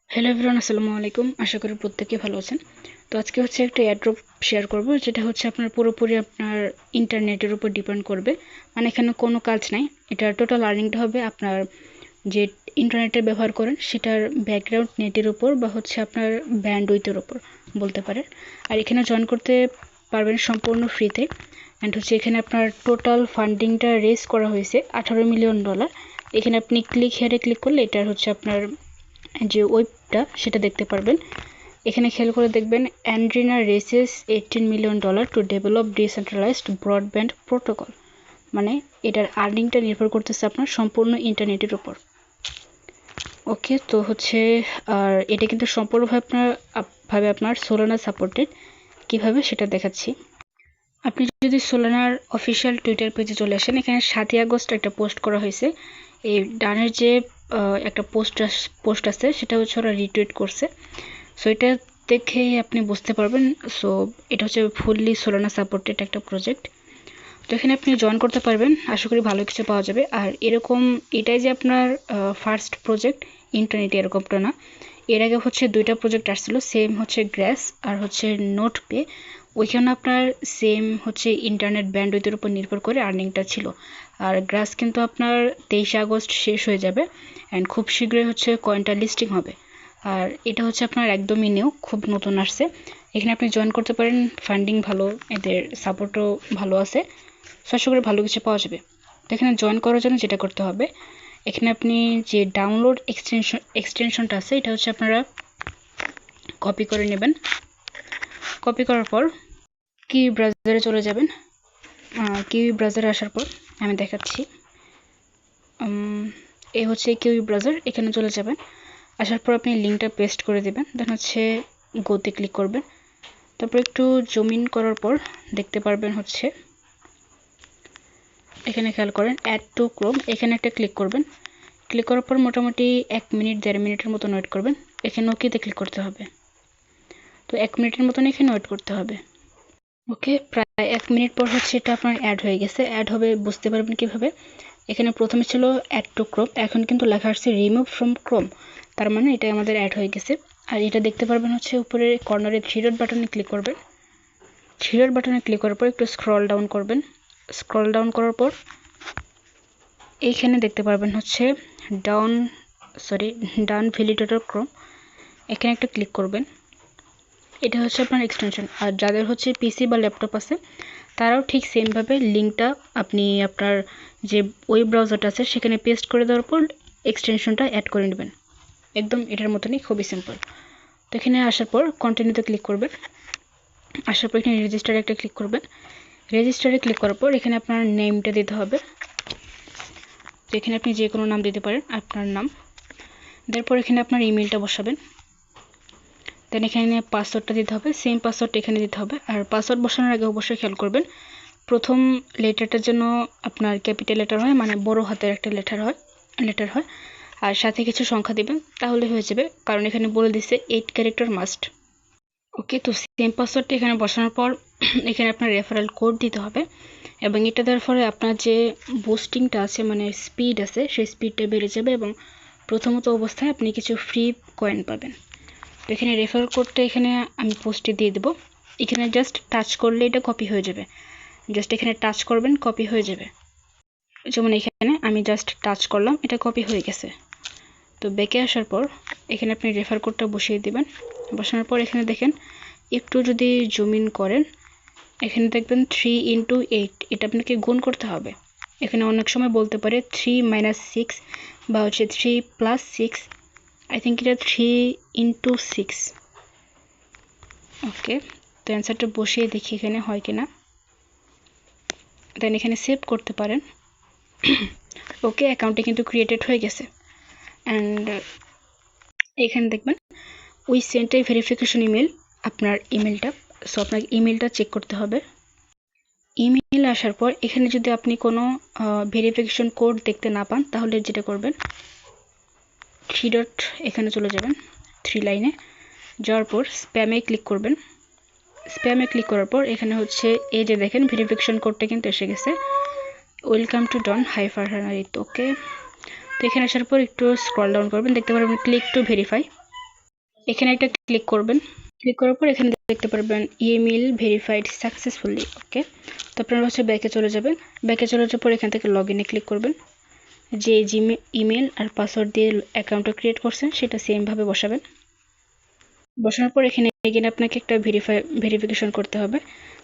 Hello everyone, আসসালামু আলাইকুম। আশা করি প্রত্যেকে ভালো আছেন। তো আজকে হচ্ছে একটা এয়ারড্রপ শেয়ার করব, যেটা হচ্ছে আপনার পুরোপুরি আপনার ইন্টারনেটের উপর ডিপেন্ড করবে। মানে এখানে কোনো কাজ নাই, এটা টোটাল আর্নিংটা হবে আপনার যে ইন্টারনেটের ব্যবহার করেন সেটার ব্যাকগ্রাউন্ড নেটের উপর বা হচ্ছে আপনার ব্যান্ডউইথের উপর বলতে পারেন। আর এখানে জয়েন করতে পারবেন সম্পূর্ণ ফ্রিতে। অ্যান্ড হচ্ছে এখানে আপনার টোটাল ফান্ডিংটা রেজ করা হয়েছে $18 মিলিয়ন। এখানে আপনি ক্লিক করলে এটার হচ্ছে আপনার যে ওয়েবটা সেটা দেখতে পারবেন। এখানে খেয়াল করে দেখবেন, Andrena raises $18 million to develop decentralised broadband protocol. মানে এটার আর্নিংটা নির্ভর করতেছে আপনার সম্পূর্ণ ইন্টারনেটের উপর। ওকে, তো হচ্ছে আর এটা কিন্তু সম্পূর্ণভাবে আপনার সোলানা সাপোর্টেড। কিভাবে সেটা দেখাচ্ছি। আপনি যদি সোলানার অফিসিয়াল টুইটার পেজে চলে আসেন, এখানে 7ই আগস্ট একটা পোস্ট করা হয়েছে। এই ডানের যে একটা পোস্ট আছে সেটা হচ্ছে ওরা রিটুইট করছে। সো এটা দেখেই আপনি বুঝতে পারবেন। সো এটা হচ্ছে ফুললি সোলানা সাপোর্টেড একটা প্রজেক্ট। তো এখানে আপনি জয়েন করতে পারবেন, আশা করি ভালো কিছু পাওয়া যাবে। আর এটাই যে আপনার ফার্স্ট প্রজেক্ট ইন্টারনেটে, এরকমটা না। এর আগে হচ্ছে 2টা প্রজেক্ট আসছিল, সেম হচ্ছে গ্র্যাস আর হচ্ছে নোট পে। ওইখানে আপনার সেম হচ্ছে ইন্টারনেট ব্যান্ডউইথের উপর নির্ভর করে আর্নিংটা ছিল। আর গ্রাস কিন্তু আপনার 23 আগস্ট শেষ হয়ে যাবে, অ্যান্ড খুব শীঘ্রই হচ্ছে কয়েনটা লিস্টিং হবে। আর এটা হচ্ছে আপনার একদমই নিউ, খুব নতুন আসছে। এখানে আপনি জয়েন করতে পারেন, ফান্ডিং ভালো, এদের সাপোর্টও ভালো আছে। সো আশা করি ভালো কিছু পাওয়া যাবে। তো এখানে জয়েন করার জন্য যেটা করতে হবে, এখানে আপনি যে ডাউনলোড এক্সটেনশনটা আছে এটা হচ্ছে আপনারা কপি করে নেবেন। কপি করার পর কিউই ব্রাউজারে চলে যাবেন। কিউই ব্রাউজারে আসার পর আমি দেখাচ্ছি। এই হচ্ছে কিউই ব্রাউজার, এখানে চলে যাবেন। আসার পর আপনি লিঙ্কটা পেস্ট করে দেবেন, দেন হচ্ছে গোতে ক্লিক করবেন। তারপর একটু জুম ইন করার পর দেখতে পারবেন হচ্ছে এখানে খেয়াল করেন অ্যাড টু ক্রোম, এখানে একটা ক্লিক করবেন। ক্লিক করার পর মোটামুটি 1 মিনিট 1.5 মিনিটের মতন ওয়েট করবেন। এখানে ওকেতে ক্লিক করতে হবে। তো 1 মিনিটের মতন এখানে ওয়েট করতে হবে। ওকে, প্রায় 1 মিনিট পর হচ্ছে এটা আপনার অ্যাড হয়ে গেছে। অ্যাড হবে বুঝতে পারবেন কিভাবে। এখানে প্রথমে ছিল অ্যাড টু ক্রোম, এখন কিন্তু লেখা আসছে রিমুভ ফ্রম ক্রোম। তার মানে এটা আমাদের অ্যাড হয়ে গেছে। আর এটা দেখতে পারবেন হচ্ছে উপরে কর্নারে 3 ডট বাটনে ক্লিক করবেন। 3 ডট বাটনে ক্লিক করার পর একটু স্ক্রল ডাউন করবেন। স্ক্রল ডাউন করার পর এইখানে দেখতে পারবেন হচ্ছে ডান ভ্যালিডেটর ক্রোম, এখানে একটা ক্লিক করবেন। এটা হচ্ছে আপনার এক্সটেনশন। আর যাদের হচ্ছে পিসি বা ল্যাপটপ আছে তারাও ঠিক সেমভাবে লিঙ্কটা আপনি আপনার যে ওয়েব ব্রাউজারটা আছে সেখানে পেস্ট করে দেওয়ার পর এক্সটেনশনটা অ্যাড করে নেবেন। একদম এটার মতনই, খুবই সিম্পল। তো এখানে আসার পর কন্টিনিউতে ক্লিক করবেন। আসার পর এখানে রেজিস্টারে একটা ক্লিক করবেন। রেজিস্টারে ক্লিক করার পর এখানে আপনার নেমটা দিতে হবে। তো এখানে আপনি যে কোনো নাম দিতে পারেন, আপনার নাম। তারপর এখানে আপনার ইমেলটা বসাবেন। দেন এখানে পাসওয়ার্ডটা দিতে হবে, সেম পাসওয়ার্ডটা এখানে দিতে হবে। আর পাসওয়ার্ড বসানোর আগে অবশ্যই খেয়াল করবেন প্রথম লেটারটার জন্য আপনার ক্যাপিটাল লেটার হয়, মানে বড় হাতের একটা লেটার হয়। আর সাথে কিছু সংখ্যা দিবেন, তাহলে হয়ে যাবে, কারণ এখানে বলে দিচ্ছে 8 ক্যারেক্টার মাস্ট। ওকে, তো সেম পাসওয়ার্ডটা এখানে বসানোর পর এখানে আপনার রেফারেল কোড দিতে হবে। এবং এটা দেওয়ার ফলে আপনার যে বুস্টিংটা আছে, মানে স্পিড আছে, সেই স্পিডটা বেড়ে যাবে এবং প্রথমত অবস্থায় আপনি কিছু ফ্রি কয়েন পাবেন। তো এখানে রেফারেল কোডটা এখানে আমি পোস্টে দিয়ে দেবো। এখানে জাস্ট টাচ করলে এটা কপি হয়ে যাবে। জাস্ট এখানে টাচ করবেন, কপি হয়ে যাবে। যেমন এখানে আমি জাস্ট টাচ করলাম, এটা কপি হয়ে গেছে। তো ব্যাকে আসার পর এখানে আপনি রেফার কোডটা বসিয়ে দিবেন। বসানোর পর এখানে দেখেন, একটু যদি জুম ইন করেন, এখানে দেখবেন 3 × 8, এটা আপনাকে গুণ করতে হবে। এখানে অনেক সময় বলতে পারে 3 - 6 বা হচ্ছে 3 + 6। আই থিঙ্ক এটা 3 × 6। ওকে, তো অ্যান্সারটা বসিয়ে দেখি এখানে হয় কিনা। দেন এখানে সেভ করতে পারেন। ওকে, অ্যাকাউন্টে কিন্তু ক্রিয়েটেড হয়ে গেছে। অ্যান্ড এখানে দেখবেন we sent a verification email, আপনার ইমেলটা। সো আপনাকে ইমেলটা চেক করতে হবে। ইমেল আসার পর এখানে যদি আপনি কোনো ভেরিফিকেশন কোড দেখতে না পান, তাহলে যেটা করবেন 3 ডট এখানে চলে যাবেন, 3 লাইনে যাওয়ার পর স্প্যামে ক্লিক করবেন। স্প্যামে ক্লিক করার পর এখানে হচ্ছে এই যে দেখেন ভেরিফিকেশন কোডটা কিন্তু এসে গেছে, ওয়েলকাম টু ডন হাইফারহানারিত। ওকে, তো এখানে আসার পর একটু স্ক্রল ডাউন করবেন, দেখতে পারবেন ক্লিক টু ভেরিফাই। এখানে একটা ক্লিক করবেন। ক্লিক করার পর এখানে দেখতে পারবেন ইমেল ভেরিফাইড সাকসেসফুলি। ওকে, তো আপনারা হচ্ছে ব্যাকে চলে যাবেন। ব্যাকে চলে যাওয়ার পর এখান থেকে লগ ইনে ক্লিক করবেন। যে ইমেল আর পাসওয়ার্ড দিয়ে অ্যাকাউন্টটা ক্রিয়েট করছেন সেটা সেমভাবে বসাবেন। বসানোর পর এখানে এগেন আপনাকে একটা ভেরিফিকেশন করতে হবে।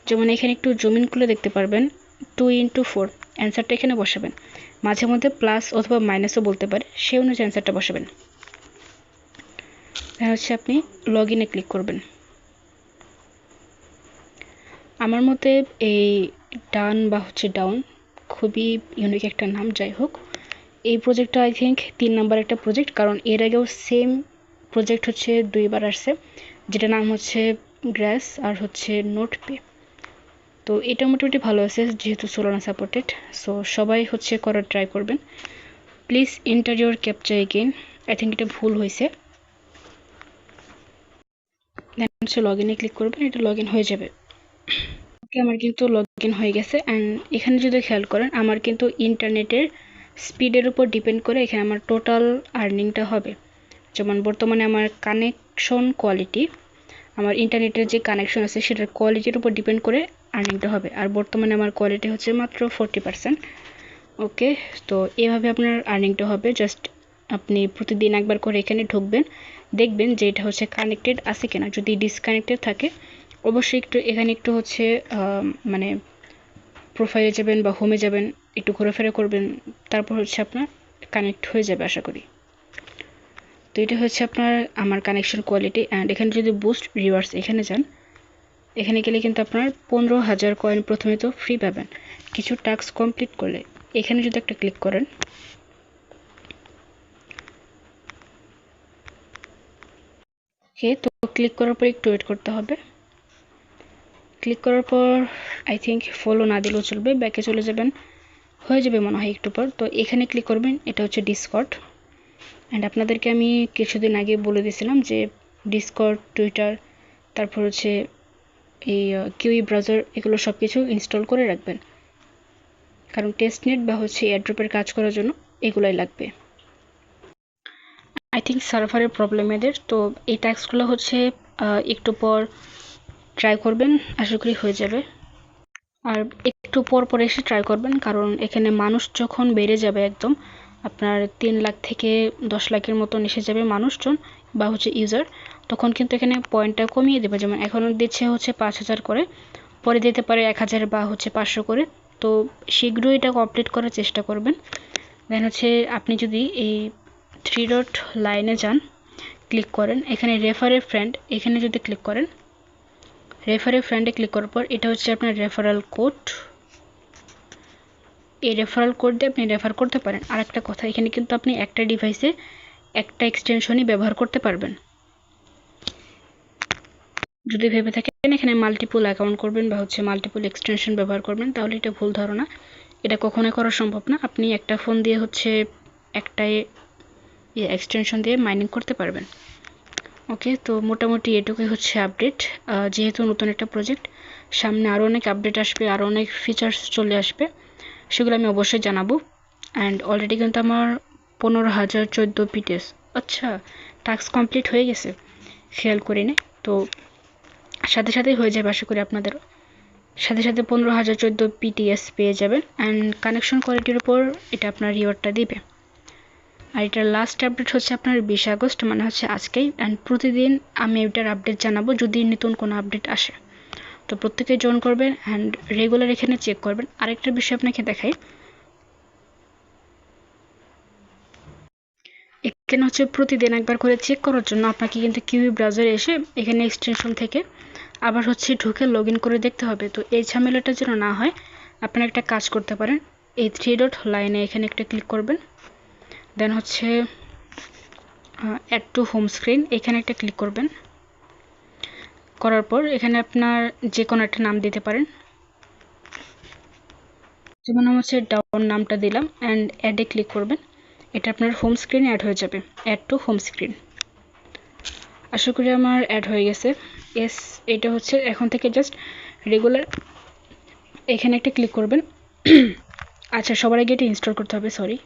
যেমন এখানে একটু জুম ইন করলে দেখতে পারবেন 2x4 অ্যান্সারটা এখানে বসাবেন। মাঝে মধ্যে প্লাস অথবা মাইনাসও বলতে পারে, সেই অনুযায়ী অ্যান্সারটা বসাবেন। হচ্ছে আপনি লগ ইনে ক্লিক করবেন। আমার মতে এই ডান বা হচ্ছে ডাউন খুবই ইউনিক একটা নাম। যাই হোক, এই প্রজেক্টটা আই থিঙ্ক 3 নাম্বার একটা প্রজেক্ট, কারণ এর আগেও সেম প্রজেক্ট হচ্ছে 2বার আসছে, যেটা নাম হচ্ছে গ্রাস আর হচ্ছে নোটপে। তো এটা মোটামুটি ভালো আছে যেহেতু সোলানা সাপোর্টেড। সো সবাই হচ্ছে করার ট্রাই করবেন। Please enter your captcha again. I think এটা ভুল হয়েছে। দেন হচ্ছে লগ ইনে ক্লিক করবেন, এটা লগ ইন হয়ে যাবে। ওকে, আমার কিন্তু লগ ইন হয়ে গেছে। অ্যান্ড এখানে যদি খেয়াল করেন আমার কিন্তু ইন্টারনেটের স্পিডের উপর ডিপেন্ড করে এখানে আমার টোটাল আর্নিংটা হবে। যেমন বর্তমানে আমার কানেকশন কোয়ালিটি, আমার ইন্টারনেটের যে কানেকশন আছে সেটার কোয়ালিটির উপর ডিপেন্ড করে আর্নিংটা হবে। আর বর্তমানে আমার কোয়ালিটি হচ্ছে মাত্র 40%। ওকে, তো এভাবে আপনার আর্নিংটা হবে। জাস্ট আপনি প্রতিদিন একবার করে এখানে ঢুকবেন, দেখবেন যে এটা হচ্ছে কানেক্টেড আছে কিনা। যদি ডিসকানেক্টেড থাকে অবশ্যই এখানে একটু হচ্ছে মানে প্রোফাইলে যাবেন বা হোমে যাবেন, একটু ঘোরাফেরা করবেন, তারপর হচ্ছে আপনার কানেক্ট হয়ে যাবে আশা করি। তো এটা হচ্ছে আমার কানেকশন কোয়ালিটি। অ্যান্ড এখানে যদি বুস্ট রিওয়ার্ডস এখানে যান, এখানে গেলে কিন্তু আপনার 15,000 কয়েন প্রথমে তো ফ্রি পাবেন কিছু টাস্ক কমপ্লিট করলে। এখানে যদি একটা ক্লিক করেন, ওকে, তো ক্লিক করার পর একটু ওয়েট করতে হবে। ক্লিক করার পর আই থিঙ্ক ফলো না দিলেও চলবে, ব্যাকে চলে যাবেন, হয়ে যাবে মনে হয় একটু পর। তো এখানে ক্লিক করবেন, এটা হচ্ছে ডিসকর্ড। অ্যান্ড আপনাদেরকে আমি কিছুদিন আগে বলে দিয়েছিলাম যে ডিসকর্ড, টুইটার, তারপর হচ্ছে এই কিউই ব্রাউজার, এগুলো সব কিছু ইনস্টল করে রাখবেন, কারণ টেস্টনেট বা হচ্ছে এয়ারড্রপের কাজ করার জন্য এগুলাই লাগবে। আই থিঙ্ক সার্ভারের প্রবলেম এদের। তো এই টাস্কগুলো হচ্ছে একটু পর ট্রাই করবেন, আশা করি হয়ে যাবে। আর একটু পর পর এসে ট্রাই করবেন, কারণ এখানে মানুষ যখন বেড়ে যাবে একদম আপনার 3 লাখ থেকে 10 লাখের মতন এসে যাবে মানুষজন বা হচ্ছে ইউজার, তখন কিন্তু এখানে পয়েন্টটা কমিয়ে দেবে। যেমন এখন দিচ্ছে হচ্ছে 5,000 করে, পরে দিতে পারে 1,000 বা হচ্ছে 500 করে। তো শীঘ্রই এটা কমপ্লিট করার চেষ্টা করবেন। দেন হচ্ছে আপনি যদি এই 3 ডট লাইনে যান, ক্লিক করেন, এখানে রেফার এ ফ্রেন্ড, এখানে যদি ক্লিক করেন, রেফার এ ফ্রেন্ডে ক্লিক করার পর এটা হচ্ছে আপনার রেফারাল কোড। এই রেফারাল কোড দিয়ে আপনি রেফার করতে পারেন। আর একটা কথা, এখানে কিন্তু আপনি একটা ডিভাইসে একটা এক্সটেনশনই ব্যবহার করতে পারবেন। যদি ভেবে থাকেন এখানে মাল্টিপল অ্যাকাউন্ট করবেন বা হচ্ছে মাল্টিপল এক্সটেনশন ব্যবহার করবেন, তাহলে এটা ভুল ধারণা। এটা কখনোই করা সম্ভব না। আপনি একটা ফোন দিয়ে হচ্ছে একটাই এক্সটেনশন দিয়ে মাইনিং করতে পারবেন। ওকে, তো মোটামুটি এটুকুই হচ্ছে আপডেট। যেহেতু নতুন একটা প্রজেক্ট, সামনে আরও অনেক আপডেট আসবে, আরও অনেক ফিচার্স চলে আসবে, সেগুলো আমি অবশ্যই জানাবো। অ্যান্ড অলরেডি কিন্তু আমার 15,014 পিটিএস, আচ্ছা টাস্ক কমপ্লিট হয়ে গেছে, খেয়াল করিনি। তো সাথে সাথেই হয়ে যাবে আশা করি আপনাদেরও। সাথে সাথে 15,014 পিটিএস পেয়ে যাবেন। অ্যান্ড কানেকশন কোয়ালিটির উপর এটা আপনার রিওয়ার্ডটা দিবে। আর এটার লাস্ট আপডেট হচ্ছে আপনার 20 আগস্ট, মানে হচ্ছে আজকেই। অ্যান্ড প্রতিদিন আমি এটার আপডেট জানাবো যদি নতুন কোনো আপডেট আসে। তো প্রত্যেকেই জয়েন করবেন অ্যান্ড রেগুলার এখানে চেক করবেন। আরেকটা বিষয় আপনাকে দেখাই, এখানে হচ্ছে প্রতিদিন একবার করে চেক করার জন্য আপনাকে কিন্তু কিউই ব্রাউজারে এসে এখানে এক্সটেনশন থেকে আবার হচ্ছে ঢুকে লগ ইন করে দেখতে হবে। তো এই ঝামেলাটা যেন না হয়, আপনারা একটা কাজ করতে পারেন, এই 3 ডট লাইনে এখানে একটা ক্লিক করবেন। দেন হচ্ছে অ্যাড টু হোম স্ক্রিন, এখানে একটা ক্লিক করবেন। করার পর এখানে আপনার যে কোনো একটা নাম দিতে পারেন, যেমন আমি হচ্ছে ডাউন নামটা দিলাম। অ্যান্ড অ্যাডে ক্লিক করবেন, এটা আপনার হোম স্ক্রিনে অ্যাড হয়ে যাবে। অ্যাড টু হোম স্ক্রিন, আশা করি আমার অ্যাড হয়ে গেছে। এস, এটা হচ্ছে এখন থেকে জাস্ট রেগুলার এখানে একটা ক্লিক করবেন। আচ্ছা, সবার আগে এটা ইনস্টল করতে হবে, sorry.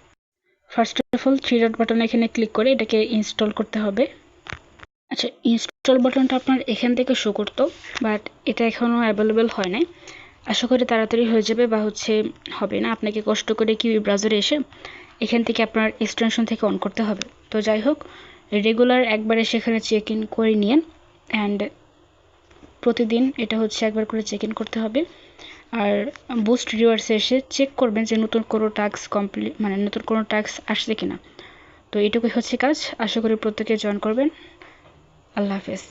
First of all 3 dot button এখানে ক্লিক করে এটাকে ইনস্টল করতে হবে। আচ্ছা, ইনস্টল বাটনটা আপনার এখান থেকে শো করতো, বাট এটা এখনও অ্যাভেলেবেল হয় নাই। আশা করি তাড়াতাড়ি হয়ে যাবে, বা হবে না, আপনাকে কষ্ট করে কিউই ব্রাউজারে এসে এখান থেকে আপনার এক্সটেনশন থেকে অন করতে হবে। তো যাই হোক, রেগুলার একবারে সেখানে চেক ইন করে নিন, অ্যান্ড প্রতিদিন এটা একবার করে চেক ইন করতে হবে। আর বুস্ট রিওয়ার্ডসে এসে চেক করবেন যে নতুন কোনো টাস্ক কমপ্লিট, মানে নতুন কোনো টাস্ক আসছে কিনা। তো এটুকুই কাজ। আশা করি প্রত্যেকে জয়েন করবেন। আল্লাহ হাফেজ।